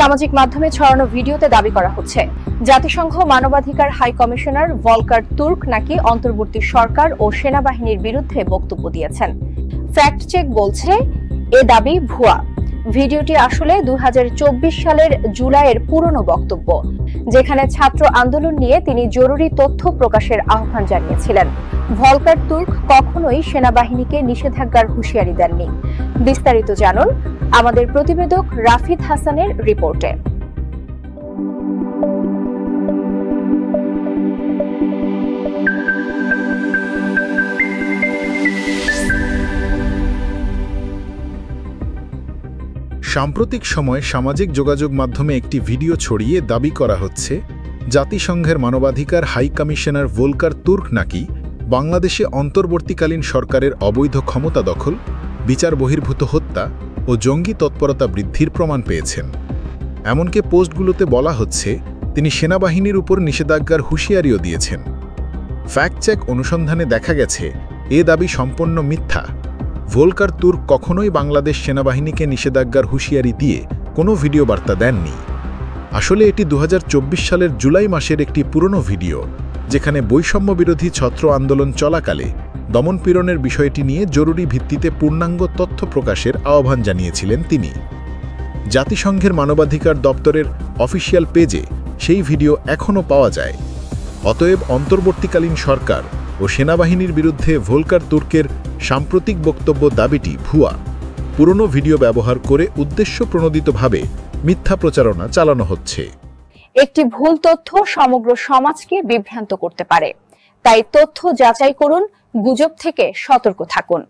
সামাজিক মাধ্যমে ছড়ানো ভিডিওতে দাবি করা হচ্ছে জাতিসংঘ মানবাধিকার হাই কমিশনার ভলকার তুর্ক নাকি অন্তর্বর্তী সরকার ও সেনাবাহিনীর বিরুদ্ধে বক্তব্য দিয়েছেন। ফ্যাক্ট চেক বলছে এ দাবি ভুয়া। ভিডিওটি আসলে 2024 সালের জুলাইয়ের পুরনো বক্তব্য, যেখানে ছাত্র আন্দোলন নিয়ে তিনি জরুরি তথ্য প্রকাশের আহ্বান জানিয়েছিলেন। ভলকার তুর্ক কখনোই সেনাবাহিনীকে নিষেধাজ্ঞার হুঁশিয়ারি দেননি। বিস্তারিত জানুন আমাদের প্রতিবেদক রাফিদ হাসানের রিপোর্টে। সাম্প্রতিক সময়ে সামাজিক যোগাযোগ মাধ্যমে একটি ভিডিও ছড়িয়ে দাবি করা হচ্ছে জাতিসংঘের মানবাধিকার হাই কমিশনার ভলকার তুর্ক নাকি বাংলাদেশে অন্তর্বর্তীকালীন সরকারের অবৈধ ক্ষমতা দখল, বিচার বহির্ভূত হত্যা ও জঙ্গি তৎপরতা বৃদ্ধির প্রমাণ পেয়েছেন। এমনকি পোস্টগুলোতে বলা হচ্ছে তিনি সেনাবাহিনীর উপর নিষেধাজ্ঞার হুঁশিয়ারিও দিয়েছেন। ফ্যাক্ট চেক অনুসন্ধানে দেখা গেছে এ দাবি সম্পূর্ণ মিথ্যা। ভলকার তুর্ক কখনোই বাংলাদেশ সেনাবাহিনীকে নিষেধাজ্ঞার হুঁশিয়ারি দিয়ে কোনো ভিডিও বার্তা দেননি। আসলে এটি 2024 সালের জুলাই মাসের একটি পুরনো ভিডিও, যেখানে বৈষম্য বিরোধী ছাত্র আন্দোলন চলাকালে দমনপীড়নের বিষয়টি নিয়ে জরুরি ভিত্তিতে পূর্ণাঙ্গ তথ্য প্রকাশের আহ্বান জানিয়েছিলেন তিনি। জাতিসংঘের মানবাধিকার দপ্তরের অফিসিয়াল পেজে সেই ভিডিও এখনও পাওয়া যায়। অতএব অন্তর্বর্তীকালীন সরকার ও সেনাবাহিনীর বিরুদ্ধে ভলকার তুর্কের সাম্প্রতিক বক্তব্য দাবিটি ভুয়া। পুরনো ভিডিও ব্যবহার করে উদ্দেশ্যপ্রণোদিতভাবে মিথ্যা প্রচারণা চালানো হচ্ছে। একটি ভুল তথ্য সমগ্র সমাজকে বিভ্রান্ত করতে পারে, তাই তথ্য যাচাই করুন, গুজব থেকে সতর্ক থাকুন।